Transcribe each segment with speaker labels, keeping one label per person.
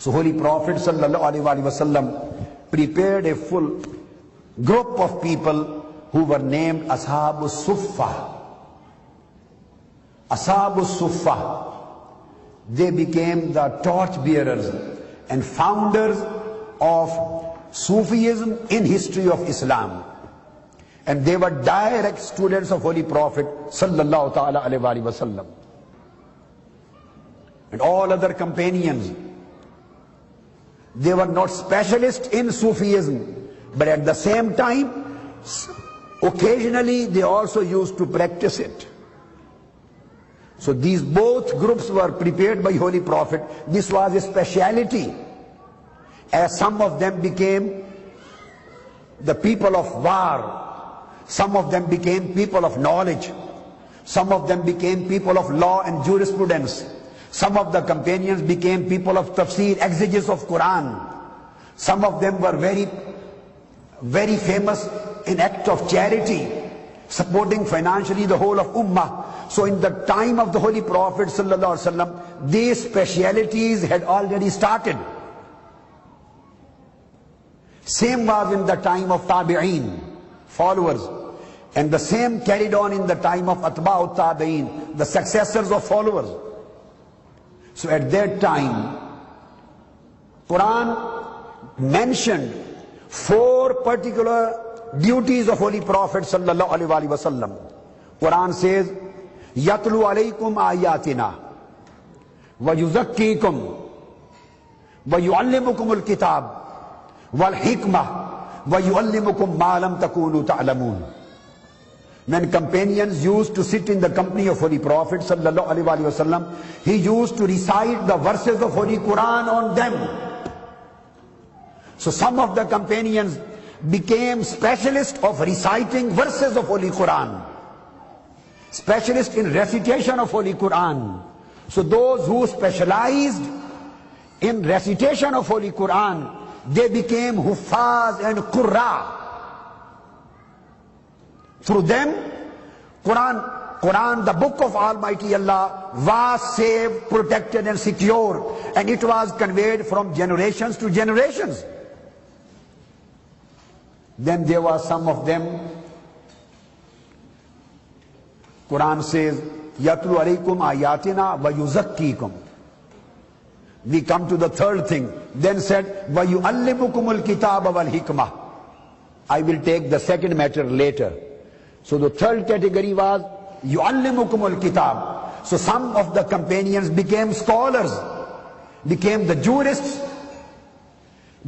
Speaker 1: So Holy Prophet ﷺ prepared a full group of people who were named Ashabu Suffah. Ashabu Suffah. They became the torch bearers and founders of Sufism in history of Islam. And they were direct students of Holy Prophet sallallahu ta'ala alayhi wa sallam. And all other companions, they were not specialists in Sufism, but at the same time, occasionally they also used to practice it. So these both groups were prepared by Holy Prophet. This was a speciality, as some of them became the people of war, some of them became people of knowledge, some of them became people of law and jurisprudence, some of the companions became people of tafsir, exegesis of Quran, some of them were very famous in act of charity, supporting financially the whole of Ummah. So in the time of the Holy Prophet ﷺ, these specialities had already started. Same was in the time of Tabi'een, followers. And the same carried on in the time of Atba'ut Tabi'een, the successors of followers. So at that time, Quran mentioned 4 particular duties of Holy Prophet sallallahu alaihi wasallam. Quran says, "Yatlu alaykum ayatina, wa yuzakkikum, wa yuallimukumul kitab, wal hikmah, wa yuallimukum ma lam takunu ta'lamun." When companions used to sit in the company of Holy Prophet sallallahu alaihi wasallam, he used to recite the verses of Holy Quran on them. So some of the companions became specialists of reciting verses of Holy Quran, specialists in recitation of Holy Quran. So those who specialized in recitation of Holy Quran, they became Huffaz and Qurra. Through them, Quran, the book of Almighty Allah, was saved, protected and secure, and it was conveyed from generations to generations. Then there were some of them, Quran says, "Yatlu alaykum ayatina wa yuzakkikum." We come to the third thing. Then said, "Wa yuallimukumul kitaba wal hikmah." I will take the second matter later. So the third category was yuallimukumul kitab. So some of the companions became scholars, became the jurists,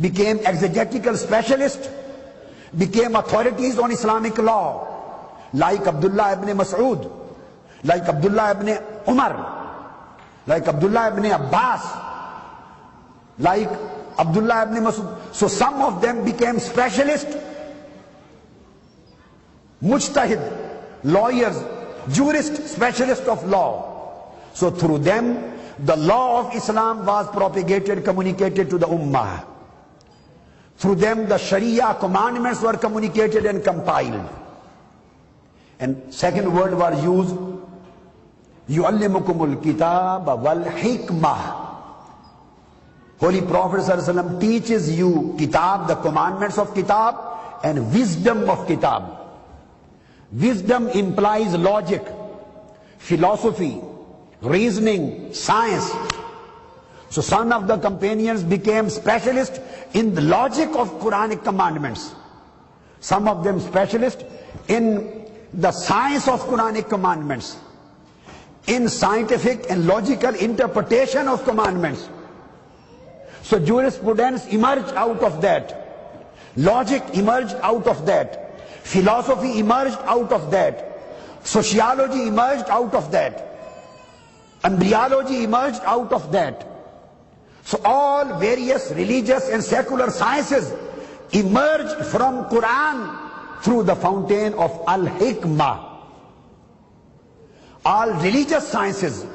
Speaker 1: became exegetical specialists, became authorities on Islamic law, like Abdullah ibn Mas'ud, like Abdullah ibn Umar, like Abdullah ibn Abbas, like Abdullah ibn Mas'ud. So some of them became specialists, mujtahid, lawyers, jurists, specialists of law. So through them, the law of Islam was propagated, communicated to the Ummah. Through them, the Sharia commandments were communicated and compiled. And second word was used, yuallimukumul kitab wal hikmah. Holy Prophet ﷺ teaches you kitab, the commandments of kitab, and wisdom of kitab. Wisdom implies logic, philosophy, reasoning, science. So some of the companions became specialists in the logic of Quranic commandments. Some of them specialists in the science of Quranic commandments, in scientific and logical interpretation of commandments. So jurisprudence emerged out of that. Logic emerged out of that. Philosophy emerged out of that. Sociology emerged out of that. Embryology emerged out of that. So all various religious and secular sciences emerged from Quran through the fountain of Al-Hikmah. All religious sciences,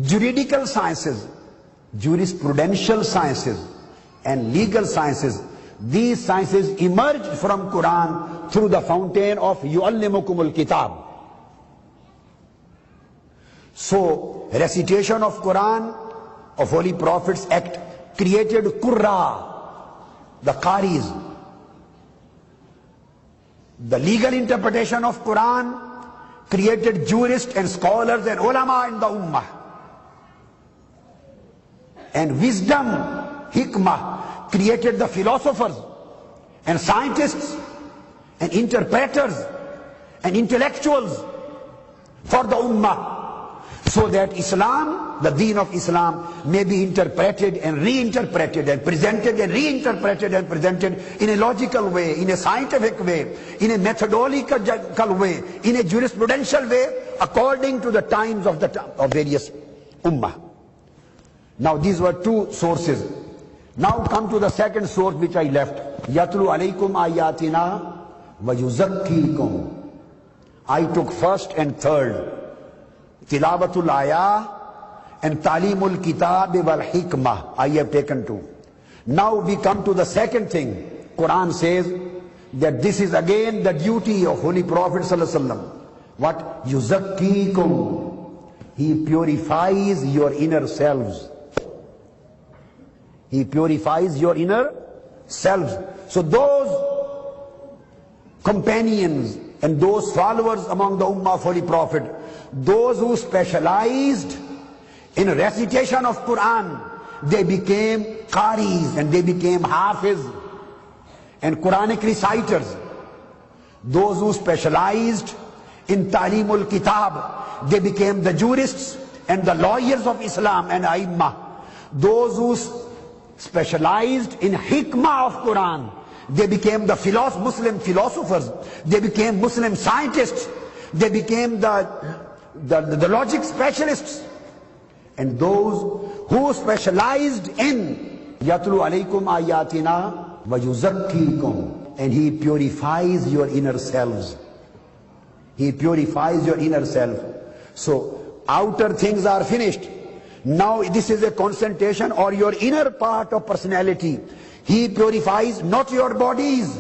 Speaker 1: juridical sciences, jurisprudential sciences, and legal sciences, these sciences emerged from Quran through the fountain of yuallimukumul kitab. So recitation of Quran, of Holy Prophet's act created Qurra, the Qaris. The legal interpretation of Quran created jurists and scholars and ulama in the ummah. And wisdom, hikmah, created the philosophers and scientists and interpreters and intellectuals for the ummah, so that Islam, the deen of Islam, may be interpreted and reinterpreted and presented and reinterpreted and presented in a logical way, in a scientific way, in a methodological way, in a jurisprudential way, according to the times of various ummah. Now these were two sources. Now come to the second source which I left. Yatlu alaykum ayatina wa yuzakkikum. I took first and third. Tilawatul ayah and talimul kitab wal hikmah. I have taken two. Now we come to the second thing. Quran says that this is again the duty of Holy Prophet sallallahu alaihi wasallam. What? Yuzakkikum. He purifies your inner selves. He purifies your inner selves. So those companions and those followers among the Ummah of Holy Prophet, those who specialized in recitation of Quran, they became Qaris and they became Hafiz and Quranic reciters. Those who specialized in Talimul Kitab, they became the jurists and the lawyers of Islam and A'immah. Those who specialized in Hikmah of Quran, they became the Muslim philosophers, they became Muslim scientists, they became the logic specialists. And those who specialized in Yatlu alaykum ayatina wa yuzakkikum, and he purifies your inner selves. He purifies your inner self. So outer things are finished. Now this is a concentration or your inner part of personality. He purifies not your bodies.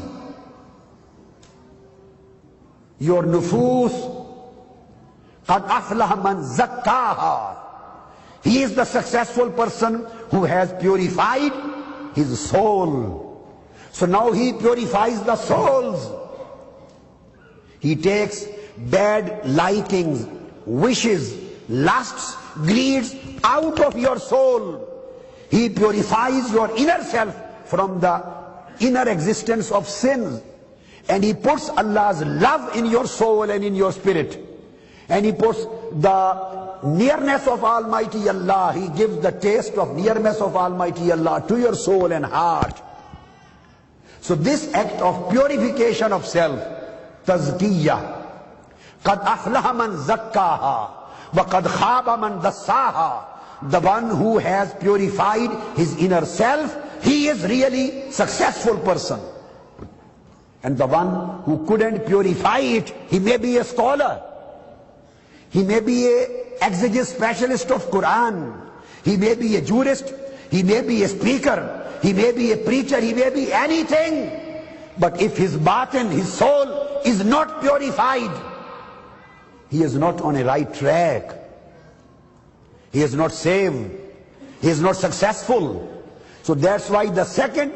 Speaker 1: Your nufus. Qad aflaha man zakkaha. He is the successful person who has purified his soul. So now he purifies the souls. He takes bad likings, wishes, lusts, greeds out of your soul. He purifies your inner self from the inner existence of sins. And he puts Allah's love in your soul and in your spirit. And he puts the nearness of Almighty Allah. He gives the taste of nearness of Almighty Allah to your soul and heart. So this act of purification of self, tazkiyah, qad aflaha man zakkaha wa qad khaba man dassaha. The one who has purified his inner self, he is really successful person. And the one who couldn't purify it, he may be a scholar, he may be a exegesis specialist of Quran, he may be a jurist, he may be a speaker, he may be a preacher, he may be anything. But if his batin, his soul is not purified, he is not on a right track. He is not saved. He is not successful. So that's why the second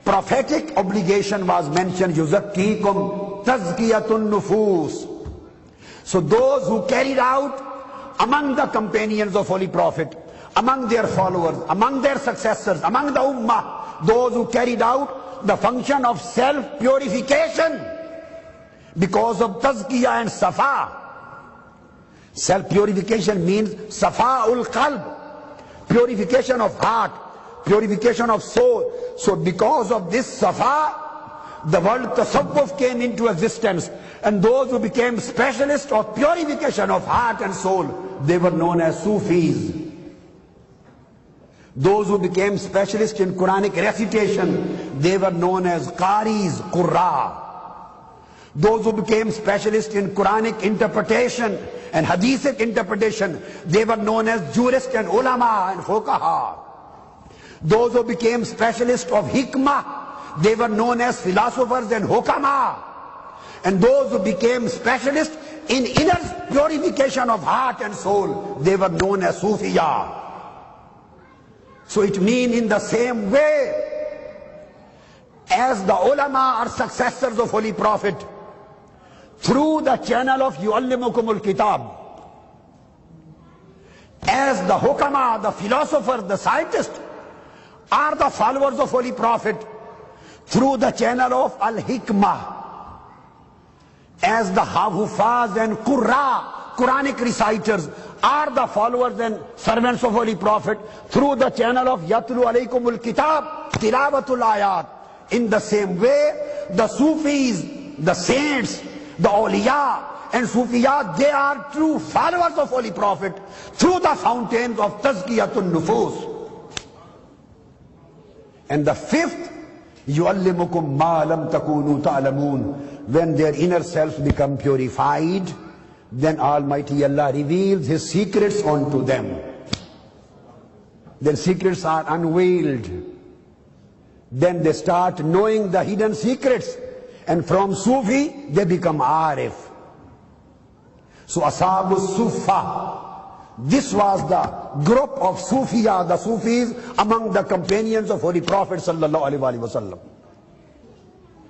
Speaker 1: prophetic obligation was mentioned, yuzakkikum tazkiyatun nufus. So those who carried out among the companions of Holy Prophet, among their followers, among their successors, among the ummah, those who carried out the function of self-purification because of tazkiyah and safa. Self-purification means safa'ul qalb, purification of heart, purification of soul. So because of this safa, the word tasawwuf came into existence. And those who became specialists of purification of heart and soul, they were known as Sufis. Those who became specialists in Quranic recitation, they were known as Qaris, Qurra. Those who became specialists in Quranic interpretation and Hadithic interpretation, they were known as jurists and ulama and fuqaha. Those who became specialists of hikmah, they were known as philosophers and hukama. And those who became specialists in inner purification of heart and soul, they were known as Sufiya. So it means in the same way as the ulama are successors of Holy Prophet, through the channel of yu'allimukumul kitab, as the hukama, the philosophers, the scientists are the followers of Holy Prophet, through the channel of al-hikmah, as the hufaz and Quranic reciters are the followers and servants of Holy Prophet, through the channel of yatlu alaykumul kitab, tilawatul ayat. In the same way, the Sufis, the saints, the awliya and Sufiyat, they are true followers of Holy Prophet through the fountains of Tazkiyatun Nufus. And the fifth, yu'allimukum ma lam takunu ta'lamun. When their inner selves become purified, then Almighty Allah reveals His secrets unto them. Their secrets are unveiled. Then they start knowing the hidden secrets. And from Sufi, they become Arif. So Ashabu Sufa, this was the group of Sufiya, the Sufis among the companions of Holy Prophet sallallahu alaihi wasallam.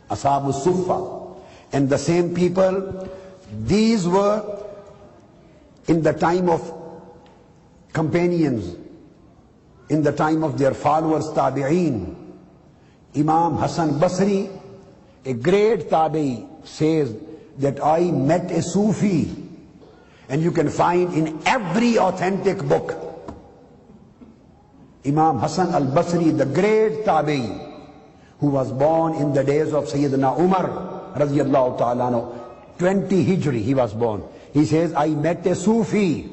Speaker 1: Ashabu Sufa. And the same people, these were in the time of companions, in the time of their followers, Tabi'een. Imam Hasan Basri, a great Tabi'i, says that I met a Sufi, and you can find in every authentic book. Imam Hasan al-Basri, the great Tabi'i, who was born in the days of Sayyidina Umar, radiyallahu ta'ala anhu, 20 Hijri he was born. He says, I met a Sufi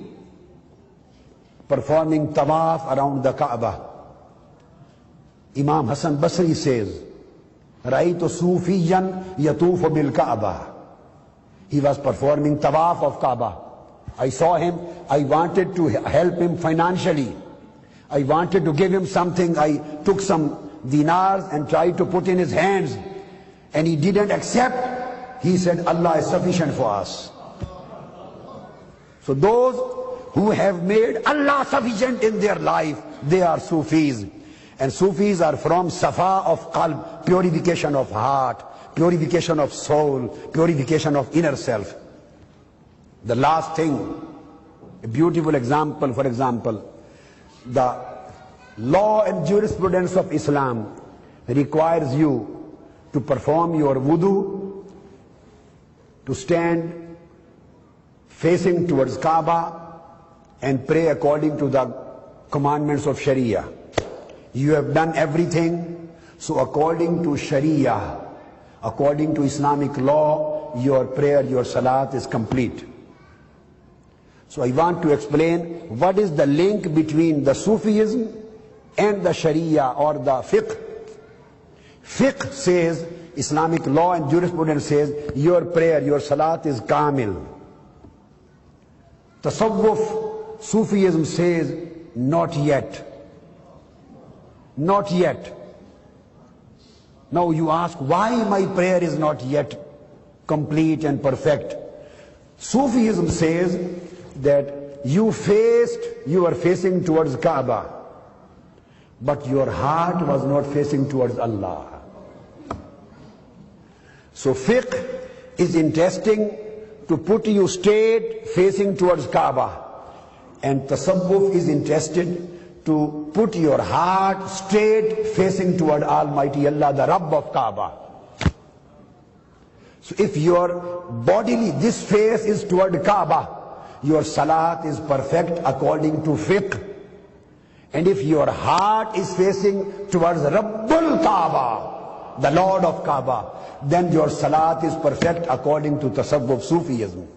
Speaker 1: performing tawaf around the Kaaba. Imam Hasan Basri says, Ra'aytu Sufiyan yatufu bil Kaaba. He was performing tawaf of Kaaba. I saw him, I wanted to help him financially. I wanted to give him something. I took some dinars and tried to put in his hands. And he didn't accept. He said, Allah is sufficient for us. So those who have made Allah sufficient in their life, they are Sufis. And Sufis are from Safa of Qalb, purification of heart, purification of soul, purification of inner self. The last thing, a beautiful example, for example, the law and jurisprudence of Islam requires you to perform your wudu, to stand facing towards Kaaba and pray according to the commandments of Sharia. You have done everything, so according to Sharia, according to Islamic law, your prayer, your salat is complete. So I want to explain what is the link between the Sufism and the Sharia or the fiqh. Fiqh says, Islamic law and jurisprudence says, your prayer, your salat is kamil. Tasawwuf, Sufism says, not yet. Not yet. Now you ask, why my prayer is not yet complete and perfect? Sufism says that you are facing towards Kaaba, but your heart was not facing towards Allah. So fiqh is interesting to put you straight facing towards Kaaba, and tasawwuf is interested to put your heart straight facing toward Almighty Allah, the Rabb of Kaaba. So if your bodily, this face is toward Kaaba, your salat is perfect according to fiqh. And if your heart is facing towards Rabbul Kaaba, the Lord of Kaaba, then your salat is perfect according to tasawwuf Sufism.